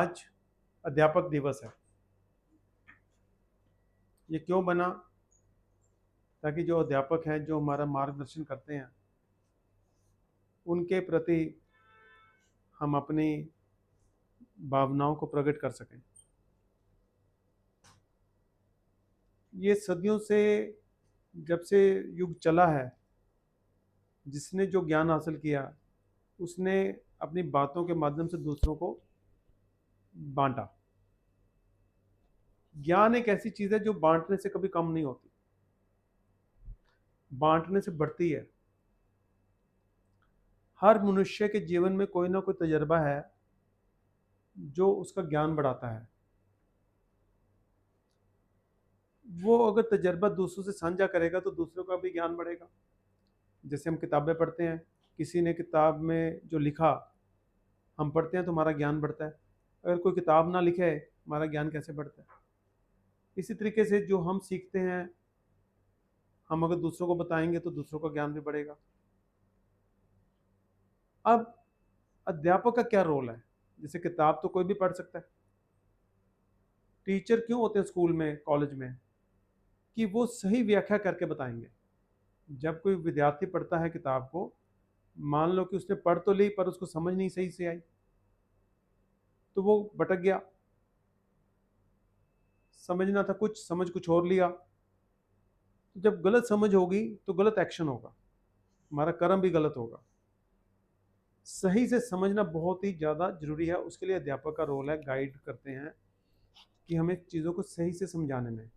आज अध्यापक दिवस है। ये क्यों बना? ताकि जो अध्यापक हैं, जो हमारा मार्गदर्शन करते हैं, उनके प्रति हम अपनी भावनाओं को प्रकट कर सकें। ये सदियों से, जब से युग चला है, जिसने जो ज्ञान हासिल किया उसने अपनी बातों के माध्यम से दूसरों को बांटा। ज्ञान एक ऐसी चीज़ है जो बांटने से कभी कम नहीं होती, बांटने से बढ़ती है। हर मनुष्य के जीवन में कोई ना कोई तजर्बा है जो उसका ज्ञान बढ़ाता है। वो अगर तजर्बा दूसरों से साझा करेगा तो दूसरों का भी ज्ञान बढ़ेगा। जैसे हम किताबें पढ़ते हैं, किसी ने किताब में जो लिखा हम पढ़ते हैं तो हमारा ज्ञान बढ़ता है। अगर कोई किताब ना लिखे, हमारा ज्ञान कैसे बढ़ता है? इसी तरीके से जो हम सीखते हैं, हम अगर दूसरों को बताएंगे तो दूसरों का ज्ञान भी बढ़ेगा। अब अध्यापक का क्या रोल है? जैसे किताब तो कोई भी पढ़ सकता है। टीचर क्यों होते हैं स्कूल में, कॉलेज में? कि वो सही व्याख्या करके बताएंगे। जब कोई विद्यार्थी पढ़ता है किताब को, मान लो कि उसने पढ़ तो ली पर उसको समझ नहीं सही से आई, तो वो भटक गया। समझना था कुछ, समझ कुछ और लिया। तो जब गलत समझ होगी तो गलत एक्शन होगा, हमारा कर्म भी गलत होगा। सही से समझना बहुत ही ज़्यादा जरूरी है। उसके लिए अध्यापक का रोल है, गाइड करते हैं कि हमें चीज़ों को सही से समझाने में।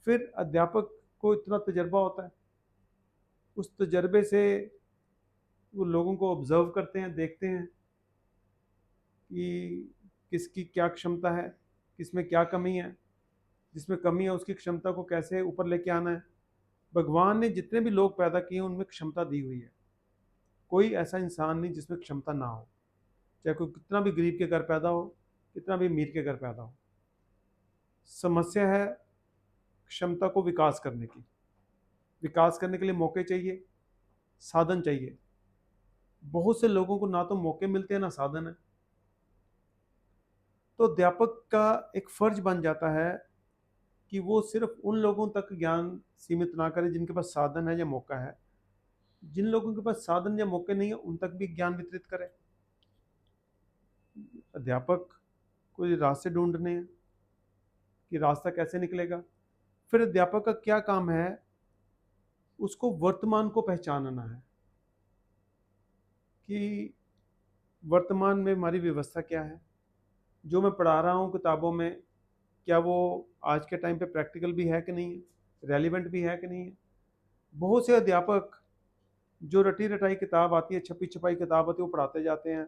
फिर अध्यापक को इतना तजर्बा होता है, उस तजर्बे से वो लोगों को ऑब्जर्व करते हैं, देखते हैं कि किसकी क्या क्षमता है, किसमें क्या कमी है, जिसमें कमी है उसकी क्षमता को कैसे ऊपर लेके आना है। भगवान ने जितने भी लोग पैदा किए उनमें क्षमता दी हुई है। कोई ऐसा इंसान नहीं जिसमें क्षमता ना हो, चाहे कोई कितना भी गरीब के घर पैदा हो, कितना भी अमीर के घर पैदा हो। समस्या है क्षमता को विकास करने की। विकास करने के लिए मौके चाहिए, साधन चाहिए। बहुत से लोगों को ना तो मौके मिलते हैं ना साधन है। तो अध्यापक का एक फर्ज बन जाता है कि वो सिर्फ उन लोगों तक ज्ञान सीमित ना करे जिनके पास साधन है या मौका है। जिन लोगों के पास साधन या मौके नहीं है उन तक भी ज्ञान वितरित करे। अध्यापक कोई रास्ते ढूंढने हैं कि रास्ता कैसे निकलेगा। फिर अध्यापक का क्या काम है? उसको वर्तमान को पहचानना है कि वर्तमान में हमारी व्यवस्था क्या है। जो मैं पढ़ा रहा हूँ किताबों में, क्या वो आज के टाइम पे प्रैक्टिकल भी है कि नहीं है, रेलिवेंट भी है कि नहीं है। बहुत से अध्यापक जो रटी रटाई किताब आती है, छपी छपाई किताब आती है, वो पढ़ाते जाते हैं,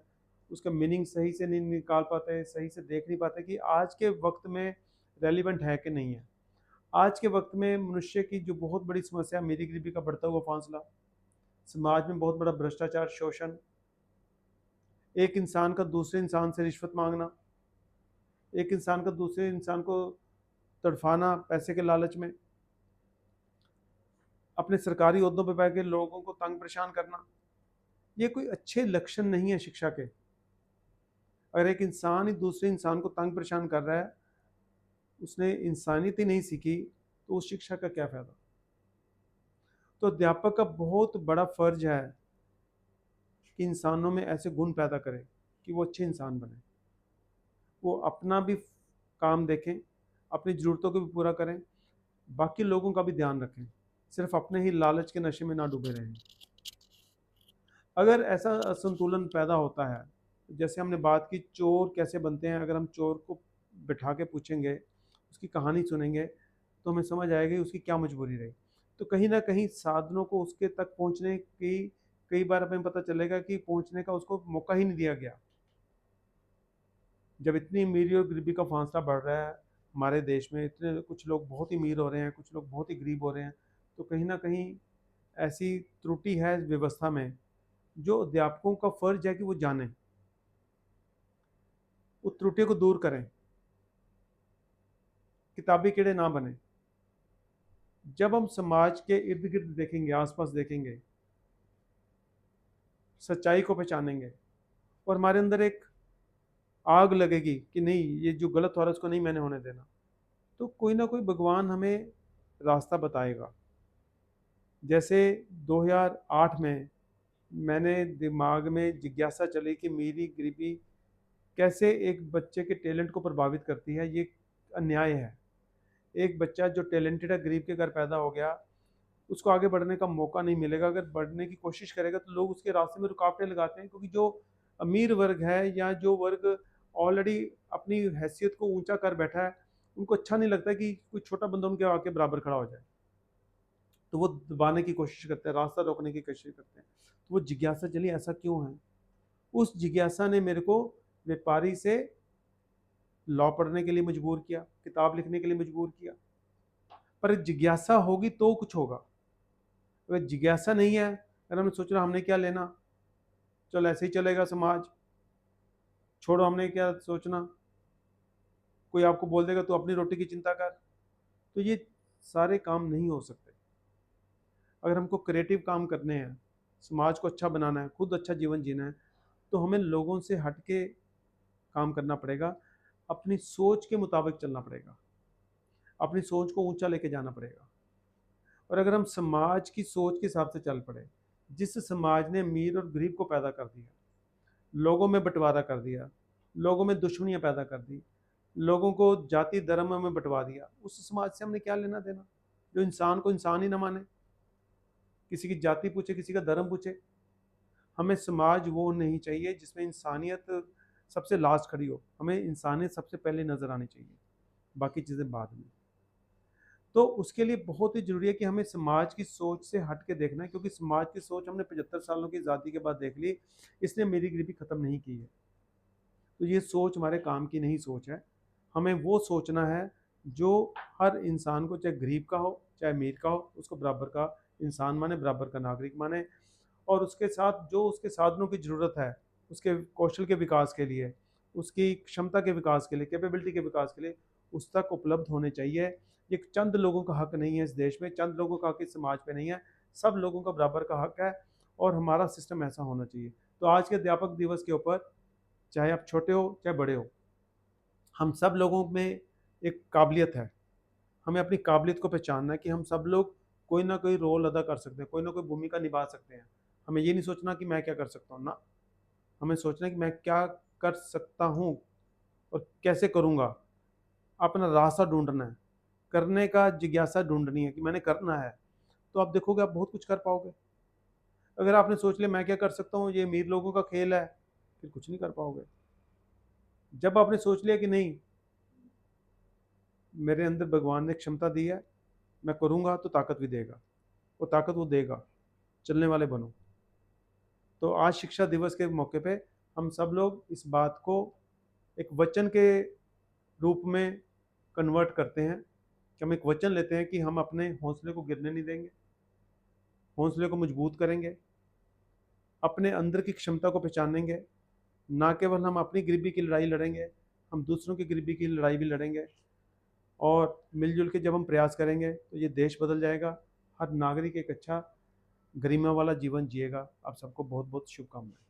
उसका मीनिंग सही से नहीं निकाल पाते, सही से देख नहीं पाते कि आज के वक्त में रेलिवेंट है कि नहीं है। आज के वक्त में मनुष्य की जो बहुत बड़ी समस्या, अमीरी गरीबी का बढ़ता हुआ फासला, समाज में बहुत बड़ा भ्रष्टाचार, शोषण, एक इंसान का दूसरे इंसान से रिश्वत मांगना, एक इंसान का दूसरे इंसान को तड़फाना पैसे के लालच में, अपने सरकारी ओहदों पर बैठ के लोगों को तंग परेशान करना, ये कोई अच्छे लक्षण नहीं है शिक्षा के। अगर एक इंसान ही दूसरे इंसान को तंग परेशान कर रहा है, उसने इंसानियत ही नहीं सीखी, तो उस शिक्षा का क्या फायदा? तो अध्यापक का बहुत बड़ा फर्ज है कि इंसानों में ऐसे गुण पैदा करे कि वो अच्छे इंसान बने। वो अपना भी काम देखें, अपनी ज़रूरतों को भी पूरा करें, बाकी लोगों का भी ध्यान रखें, सिर्फ अपने ही लालच के नशे में ना डूबे रहें। अगर ऐसा असंतुलन पैदा होता है, जैसे हमने बात की चोर कैसे बनते हैं, अगर हम चोर को बिठा के पूछेंगे, उसकी कहानी सुनेंगे, तो हमें समझ आएगी उसकी क्या मजबूरी रही। तो कहीं ना कहीं साधनों को उसके तक पहुंचने की, कई बार हमें पता चलेगा कि पहुंचने का उसको मौका ही नहीं दिया गया। जब इतनी अमीरी और गरीबी का फासला बढ़ रहा है हमारे देश में, इतने कुछ लोग बहुत ही अमीर हो रहे हैं, कुछ लोग बहुत ही गरीब हो रहे हैं, तो कहीं ना कहीं ऐसी त्रुटि है इस व्यवस्था में, जो अध्यापकों का फर्ज है कि वो जानें, उस त्रुटि को दूर करें, किताबी कीड़े ना बने। जब हम समाज के इर्द गिर्द देखेंगे, आसपास देखेंगे, सच्चाई को पहचानेंगे और हमारे अंदर एक आग लगेगी कि नहीं, ये जो गलत हो रहा है उसको नहीं मैंने होने देना, तो कोई ना कोई भगवान हमें रास्ता बताएगा। जैसे 2008 में मैंने दिमाग में जिज्ञासा चली कि मेरी गरीबी कैसे एक बच्चे के टैलेंट को प्रभावित करती है, ये अन्याय है। एक बच्चा जो टैलेंटेड है, गरीब के घर पैदा हो गया, उसको आगे बढ़ने का मौका नहीं मिलेगा। अगर बढ़ने की कोशिश करेगा तो लोग उसके रास्ते में रुकावटें लगाते हैं, क्योंकि जो अमीर वर्ग है या जो वर्ग ऑलरेडी अपनी हैसियत को ऊंचा कर बैठा है, उनको अच्छा नहीं लगता कि कोई छोटा बंदा उनके आके बराबर खड़ा हो जाए, तो वो दबाने की कोशिश करते हैं, रास्ता रोकने की कोशिश करते हैं। तो वो जिज्ञासा चली ऐसा क्यों है। उस जिज्ञासा ने मेरे को व्यापारी से लॉ पढ़ने के लिए मजबूर किया, किताब लिखने के लिए मजबूर किया। पर जिज्ञासा होगी तो कुछ होगा। अगर जिज्ञासा नहीं है, अगर हमने सोच रहा हमने क्या लेना, चल ऐसे ही चलेगा समाज, छोड़ो हमने क्या सोचना, कोई आपको बोल देगा तू अपनी रोटी की चिंता कर, तो ये सारे काम नहीं हो सकते। अगर हमको क्रिएटिव काम करने हैं, समाज को अच्छा बनाना है, खुद अच्छा जीवन जीना है, तो हमें लोगों से हट के काम करना पड़ेगा, अपनी सोच के मुताबिक चलना पड़ेगा, अपनी सोच को ऊंचा लेके जाना पड़ेगा। और अगर हम समाज की सोच के हिसाब से चल पड़े, जिस समाज ने अमीर और गरीब को पैदा कर दिया, लोगों में बंटवारा कर दिया, लोगों में दुश्मनियां पैदा कर दी, लोगों को जाति धर्म में बंटवा दिया, उस समाज से हमने क्या लेना देना, जो इंसान को इंसान ही ना माने, किसी की जाति पूछे, किसी का धर्म पूछे। हमें समाज वो नहीं चाहिए जिसमें इंसानियत सबसे लास्ट खड़ी हो, हमें इंसानियत सबसे पहले नजर आनी चाहिए, बाकी चीज़ें बाद में। तो उसके लिए बहुत ही ज़रूरी है कि हमें समाज की सोच से हट के देखना है, क्योंकि समाज की सोच हमने 75 सालों की आज़ादी के बाद देख ली, इसने मेरी गरीबी ख़त्म नहीं की है। तो ये सोच हमारे काम की नहीं सोच है। हमें वो सोचना है जो हर इंसान को, चाहे गरीब का हो चाहे अमीर का हो, उसको बराबर का इंसान माने, बराबर का नागरिक माने, और उसके साथ जो उसके साधनों की ज़रूरत है, उसके कौशल के विकास के लिए, उसकी क्षमता के विकास के लिए, कैपेबिलिटी के विकास के लिए उस तक उपलब्ध होने चाहिए। ये चंद लोगों का हक नहीं है इस देश में, चंद लोगों का हक इस समाज पे नहीं है, सब लोगों का बराबर का हक है, और हमारा सिस्टम ऐसा होना चाहिए। तो आज के अध्यापक दिवस के ऊपर, चाहे आप छोटे हो चाहे बड़े हो, हम सब लोगों में एक काबिलियत है, हमें अपनी काबिलियत को पहचानना है कि हम सब लोग कोई ना कोई रोल अदा कर सकते हैं, कोई ना कोई भूमिका निभा सकते हैं। हमें ये नहीं सोचना कि मैं क्या कर सकता हूँ ना, हमें सोचना है कि मैं क्या कर सकता हूँ और कैसे करूँगा। अपना रास्ता ढूंढना है, करने का जिज्ञासा ढूंढनी है कि मैंने करना है, तो आप देखोगे आप बहुत कुछ कर पाओगे। अगर आपने सोच लिया मैं क्या कर सकता हूँ, ये अमीर लोगों का खेल है, फिर कुछ नहीं कर पाओगे। जब आपने सोच लिया कि नहीं, मेरे अंदर भगवान ने क्षमता दी है, मैं करूँगा तो ताकत भी देगा, वो ताकत वो देगा, चलने वाले बनो। तो आज शिक्षा दिवस के मौके पे हम सब लोग इस बात को एक वचन के रूप में कन्वर्ट करते हैं, कि हम एक वचन लेते हैं कि हम अपने हौसले को गिरने नहीं देंगे, हौसले को मजबूत करेंगे, अपने अंदर की क्षमता को पहचानेंगे। ना केवल हम अपनी गरीबी की लड़ाई लड़ेंगे, हम दूसरों की गरीबी की लड़ाई भी लड़ेंगे, और मिलजुल के जब हम प्रयास करेंगे तो ये देश बदल जाएगा, हर नागरिक एक अच्छा गरिमा वाला जीवन जिएगा। आप सबको बहुत बहुत शुभकामनाएं।